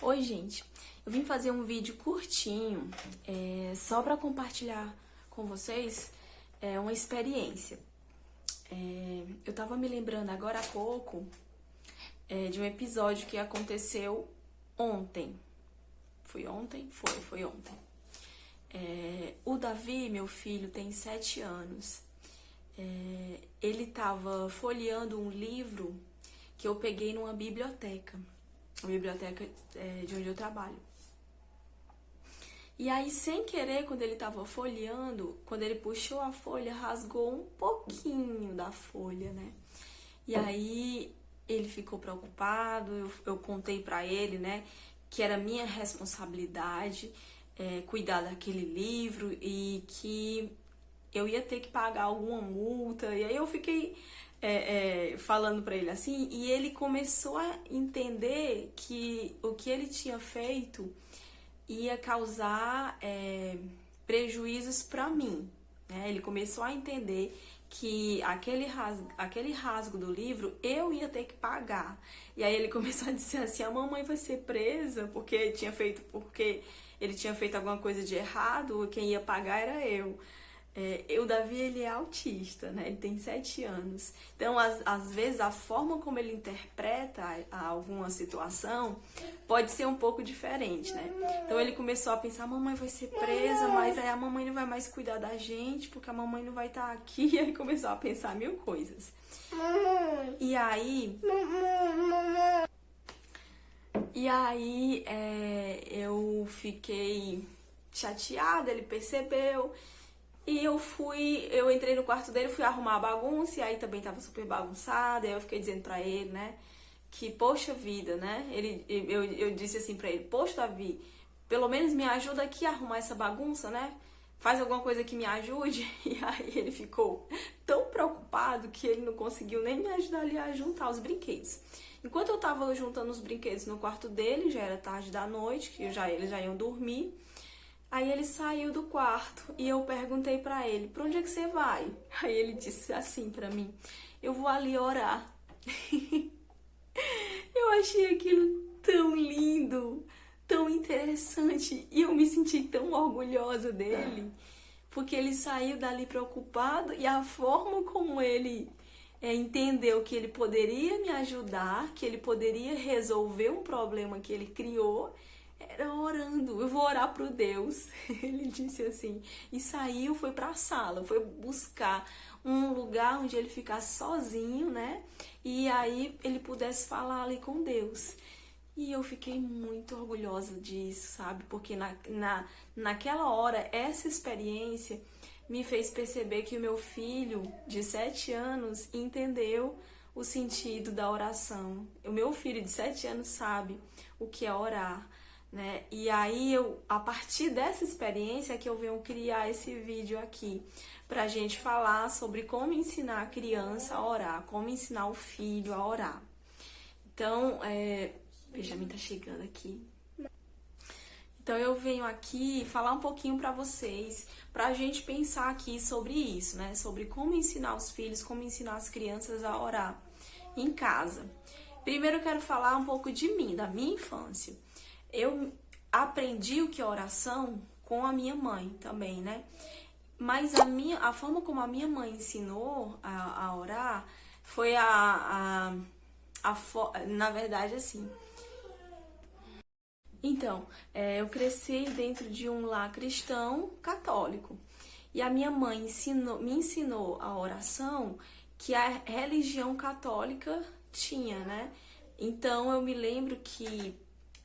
Oi, gente. Eu vim fazer um vídeo curtinho, só para compartilhar com vocês uma experiência. Eu tava me lembrando agora há pouco de um episódio que aconteceu ontem. Foi ontem? Foi ontem. O Davi, meu filho, tem 7 anos. Ele tava folheando um livro que eu peguei numa biblioteca. A biblioteca de onde eu trabalho. E aí, sem querer, quando ele tava folheando, quando ele puxou a folha, rasgou um pouquinho da folha, né? E aí, ele ficou preocupado, eu contei pra ele, né, que era minha responsabilidade cuidar daquele livro e que eu ia ter que pagar alguma multa. E aí eu fiquei falando pra ele assim, e ele começou a entender que o que ele tinha feito ia causar prejuízos pra mim, né? Ele começou a entender que aquele rasgo do livro eu ia ter que pagar. E aí ele começou a dizer assim: a mamãe vai ser presa porque ele tinha feito alguma coisa de errado, quem ia pagar era eu. O Davi, ele é autista, né? Ele tem 7 anos. Então, às vezes, a forma como ele interpreta alguma situação pode ser um pouco diferente, né? Então, ele começou a pensar: a mamãe vai ser presa, mas aí a mamãe não vai mais cuidar da gente, porque a mamãe não vai estar aqui. E aí começou a pensar mil coisas. E aí... eu fiquei chateada, ele percebeu. E eu entrei no quarto dele, fui arrumar a bagunça, e aí também tava super bagunçada, e aí eu fiquei dizendo pra ele, né, que poxa vida, né, eu disse assim pra ele: poxa, Davi, pelo menos me ajuda aqui a arrumar essa bagunça, né, faz alguma coisa que me ajude. E aí ele ficou tão preocupado que ele não conseguiu nem me ajudar ali a juntar os brinquedos. Enquanto eu tava juntando os brinquedos no quarto dele, já era tarde da noite, que eles já iam dormir. Aí ele saiu do quarto e eu perguntei pra ele: pra onde é que você vai? Aí ele disse assim pra mim: eu vou ali orar. Eu achei aquilo tão lindo, tão interessante, e eu me senti tão orgulhosa dele, porque ele saiu dali preocupado, e a forma como ele entendeu que ele poderia me ajudar, que ele poderia resolver um problema que ele criou, era orando. Eu vou orar pro Deus. Ele disse assim. E saiu, foi pra sala, foi buscar um lugar onde ele ficasse sozinho, né? E aí ele pudesse falar ali com Deus. E eu fiquei muito orgulhosa disso, sabe? Porque naquela hora, essa experiência me fez perceber que o meu filho de 7 anos entendeu o sentido da oração. O meu filho de 7 anos sabe o que é orar, né? E aí, a partir dessa experiência que eu venho criar esse vídeo aqui, pra gente falar sobre como ensinar a criança a orar, como ensinar o filho a orar. Então, Benjamin tá chegando aqui. Então eu venho aqui falar um pouquinho pra vocês, pra gente pensar aqui sobre isso, né? Sobre como ensinar os filhos, como ensinar as crianças a orar em casa. Primeiro eu quero falar um pouco de mim, da minha infância. Eu aprendi o que é oração com a minha mãe também, né? Mas a forma como a minha mãe ensinou a orar foi na verdade, assim. Então, eu cresci dentro de um lar cristão católico. E a minha mãe me ensinou a oração que a religião católica tinha, né? Então, eu me lembro que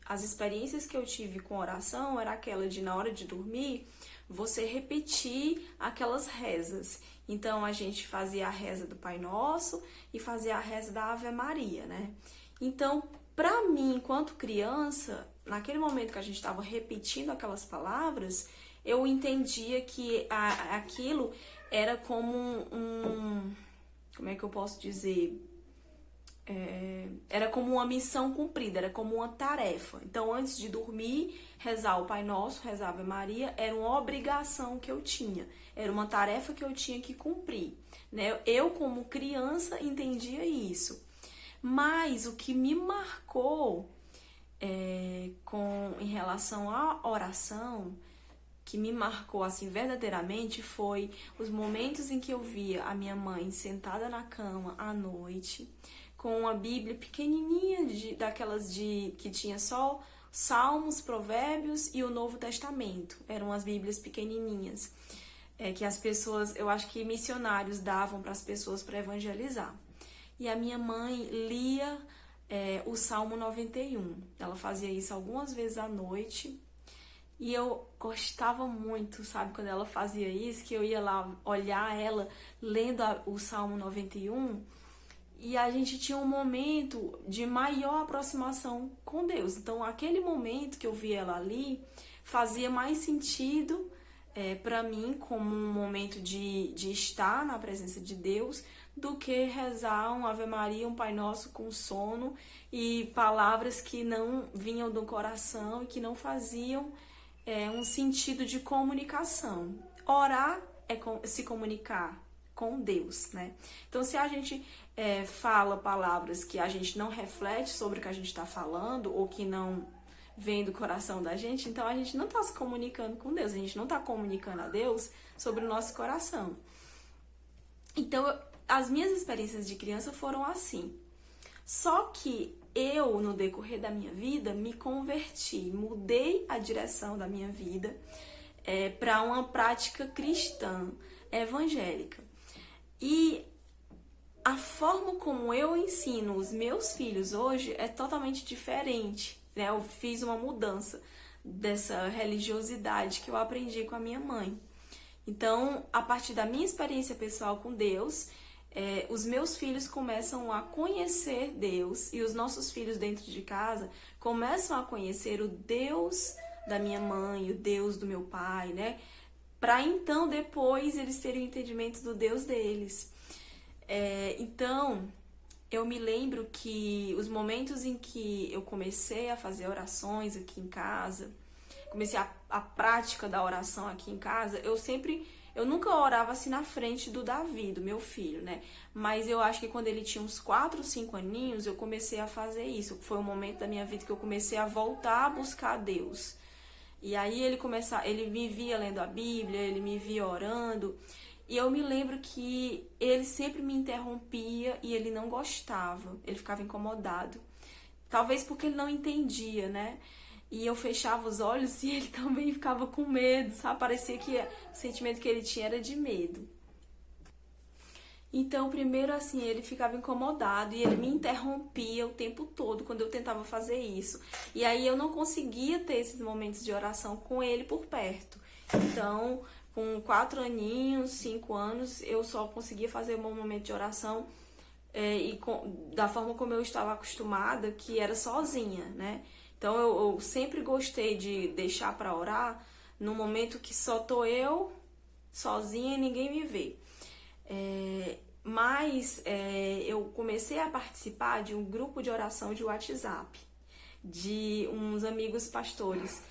as experiências que eu tive com oração era aquela de, na hora de dormir, você repetir aquelas rezas. Então, a gente fazia a reza do Pai Nosso e fazia a reza da Ave Maria, né? Então, pra mim, enquanto criança, naquele momento que a gente estava repetindo aquelas palavras, eu entendia que aquilo era como como é que eu posso dizer? Era como uma missão cumprida, era como uma tarefa. Então, antes de dormir, rezar o Pai Nosso, rezar a Ave Maria, era uma obrigação que eu tinha, era uma tarefa que eu tinha que cumprir, né? Eu, como criança, entendia isso. Mas o que me marcou relação à oração, que me marcou assim verdadeiramente, foi os momentos em que eu via a minha mãe sentada na cama à noite, com uma Bíblia pequenininha, daquelas que tinha só Salmos, Provérbios e o Novo Testamento. Eram as Bíblias pequenininhas, que as pessoas, eu acho que missionários davam para as pessoas para evangelizar. E a minha mãe lia o Salmo 91. Ela fazia isso algumas vezes à noite. E eu gostava muito, sabe, quando ela fazia isso, que eu ia lá olhar ela lendo o Salmo 91, e a gente tinha um momento de maior aproximação com Deus. Então, aquele momento que eu via ela ali fazia mais sentido para mim como um momento de estar na presença de Deus, do que rezar um Ave Maria, um Pai Nosso com sono e palavras que não vinham do coração e que não faziam um sentido de comunicação. Orar é se comunicar com Deus, né? Então, se a gente fala palavras que a gente não reflete sobre o que a gente está falando, ou que não vem do coração da gente, então a gente não está se comunicando com Deus, a gente não está comunicando a Deus sobre o nosso coração. Então, as minhas experiências de criança foram assim. Só que eu, no decorrer da minha vida, me converti, mudei a direção da minha vida para uma prática cristã, evangélica. E a forma como eu ensino os meus filhos hoje é totalmente diferente, né? Eu fiz uma mudança dessa religiosidade que eu aprendi com a minha mãe. Então, a partir da minha experiência pessoal com Deus, os meus filhos começam a conhecer Deus, e os nossos filhos dentro de casa começam a conhecer o Deus da minha mãe, o Deus do meu pai, né? Para então depois eles terem o entendimento do Deus deles. Então, eu me lembro que os momentos em que eu comecei a fazer orações aqui em casa, comecei a prática da oração aqui em casa, eu nunca orava assim na frente do Davi, do meu filho, né? Mas eu acho que quando ele tinha uns 4, 5 aninhos, eu comecei a fazer isso. Foi um momento da minha vida que eu comecei a voltar a buscar a Deus. E aí ele me via lendo a Bíblia, ele me via orando. E eu me lembro que ele sempre me interrompia e ele não gostava. Ele ficava incomodado. Talvez porque ele não entendia, né? E eu fechava os olhos e ele também ficava com medo, sabe? Parecia que o sentimento que ele tinha era de medo. Então, primeiro assim, ele ficava incomodado e ele me interrompia o tempo todo quando eu tentava fazer isso. E aí eu não conseguia ter esses momentos de oração com ele por perto. Então, com 4 aninhos, 5 anos, eu só conseguia fazer um momento de oração da forma como eu estava acostumada, que era sozinha, né? Então, eu sempre gostei de deixar para orar no momento que só tô eu, sozinha, e ninguém me vê. Mas eu comecei a participar de um grupo de oração de WhatsApp, de uns amigos pastores.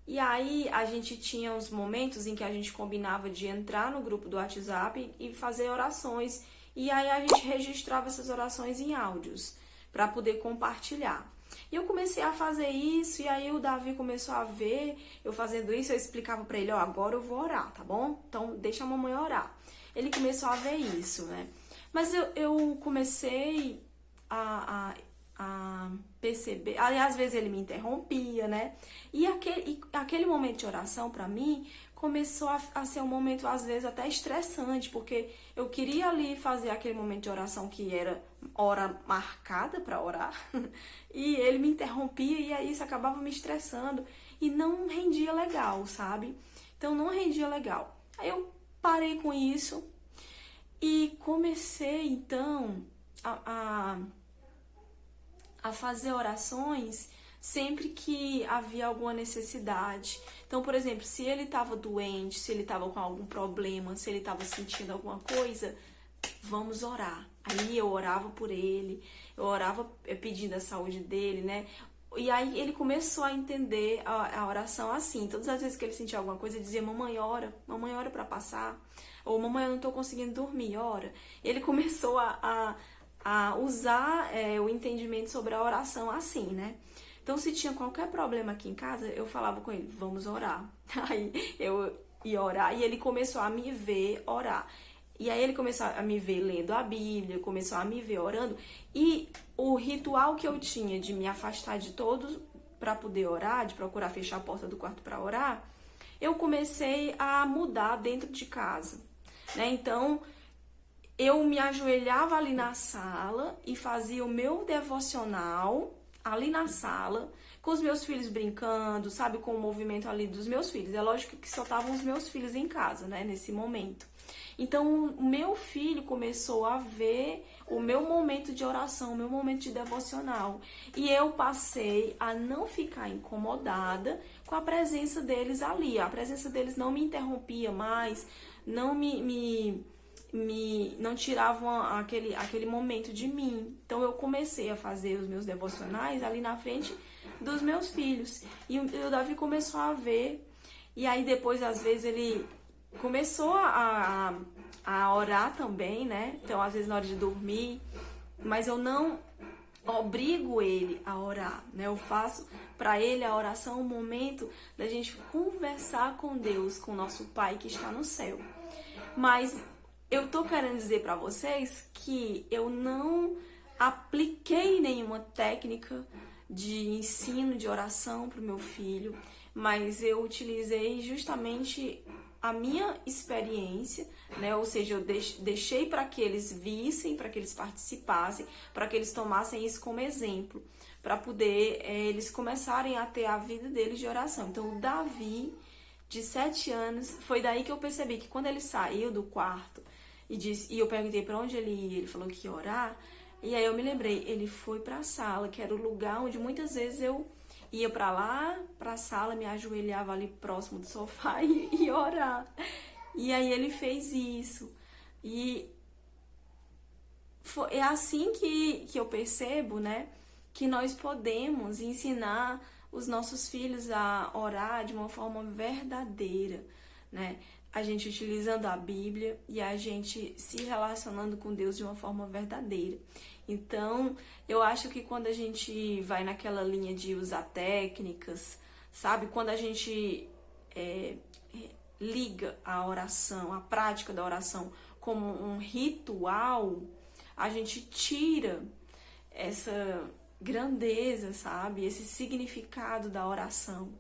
E aí a gente tinha uns momentos em que a gente combinava de entrar no grupo do WhatsApp e fazer orações. E aí a gente registrava essas orações em áudios para poder compartilhar. E eu comecei a fazer isso, e aí o Davi começou a ver eu fazendo isso. Eu explicava para ele, agora eu vou orar, tá bom? Então deixa a mamãe orar. Ele começou a ver isso, né? Mas eu comecei a perceber, às vezes ele me interrompia, né? E aquele momento de oração, pra mim, começou a ser um momento, às vezes, até estressante, porque eu queria ali fazer aquele momento de oração que era hora marcada pra orar, e ele me interrompia, e aí isso acabava me estressando, e não rendia legal, sabe? Então, não rendia legal. Aí eu parei com isso, e comecei, então, a fazer orações sempre que havia alguma necessidade. Então, por exemplo, se ele estava doente, se ele estava com algum problema, se ele estava sentindo alguma coisa, vamos orar. Aí eu orava por ele, eu orava pedindo a saúde dele, né? E aí ele começou a entender a oração assim. Todas as vezes que ele sentia alguma coisa, ele dizia, mamãe ora pra passar. Ou mamãe, eu não tô conseguindo dormir, ora. Ele começou a usar o entendimento sobre a oração assim, né? Então, Então, se tinha qualquer problema aqui em casa, eu falava com ele, vamos orar. Aí eu ia orar e ele começou a me ver orar. E aí ele começou a me ver lendo a Bíblia, começou a me ver orando. E o ritual que eu tinha de me afastar de todos para poder orar, de procurar fechar a porta do quarto para orar, eu comecei a mudar dentro de casa, né? Então, eu me ajoelhava ali na sala e fazia o meu devocional ali na sala, com os meus filhos brincando, sabe, com o movimento ali dos meus filhos. É lógico que só estavam os meus filhos em casa, né, nesse momento. Então, o meu filho começou a ver o meu momento de oração, o meu momento de devocional. E eu passei a não ficar incomodada com a presença deles ali. A presença deles não me interrompia mais, não não tiravam aquele momento de mim. Então, eu comecei a fazer os meus devocionais ali na frente dos meus filhos. E o Davi começou a ver. E aí, depois, às vezes, ele começou a orar também, né? Então, às vezes, na hora de dormir. Mas eu não obrigo ele a orar, né? Eu faço para ele a oração um momento da gente conversar com Deus, com o nosso Pai que está no céu. Mas eu tô querendo dizer para vocês que eu não apliquei nenhuma técnica de ensino de oração para o meu filho, mas eu utilizei justamente a minha experiência, né? Ou seja, eu deixei para que eles vissem, para que eles participassem, para que eles tomassem isso como exemplo, para poder eles começarem a ter a vida deles de oração. Então, o Davi, de 7 anos, foi daí que eu percebi que quando ele saiu do quarto e eu perguntei para onde ele ia, ele falou que ia orar, e aí eu me lembrei, ele foi para a sala, que era o lugar onde muitas vezes eu ia para lá, para a sala, me ajoelhava ali próximo do sofá e orar. E aí ele fez isso. E é assim que eu percebo, né, que nós podemos ensinar os nossos filhos a orar de uma forma verdadeira, né? A gente utilizando a Bíblia e a gente se relacionando com Deus de uma forma verdadeira. Então, eu acho que quando a gente vai naquela linha de usar técnicas, sabe? Quando a gente liga a oração, a prática da oração como um ritual, a gente tira essa grandeza, sabe? Esse significado da oração.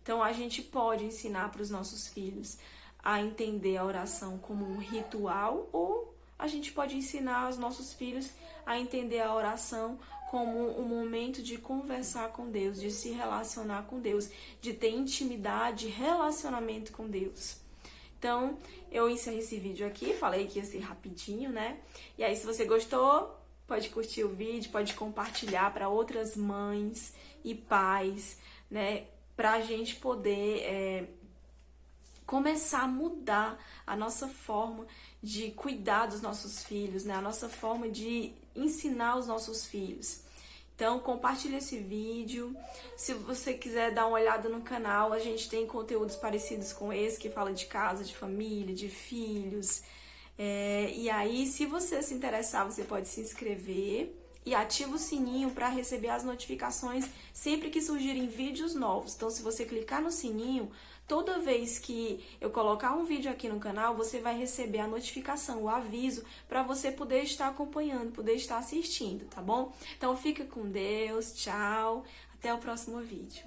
Então, a gente pode ensinar para os nossos filhos a entender a oração como um ritual, ou a gente pode ensinar os nossos filhos a entender a oração como um momento de conversar com Deus, de se relacionar com Deus, de ter intimidade, relacionamento com Deus. Então, eu encerrei esse vídeo aqui, falei que ia ser rapidinho, né? E aí, se você gostou, pode curtir o vídeo, pode compartilhar para outras mães e pais, né? Para a gente poder começar a mudar a nossa forma de cuidar dos nossos filhos, né? A nossa forma de ensinar os nossos filhos. Então, compartilhe esse vídeo. Se você quiser dar uma olhada no canal, a gente tem conteúdos parecidos com esse, que fala de casa, de família, de filhos. E aí, se você se interessar, você pode se inscrever e ativa o sininho para receber as notificações sempre que surgirem vídeos novos. Então, se você clicar no sininho, toda vez que eu colocar um vídeo aqui no canal, você vai receber a notificação, o aviso, para você poder estar acompanhando, poder estar assistindo, tá bom? Então, fica com Deus, tchau, até o próximo vídeo.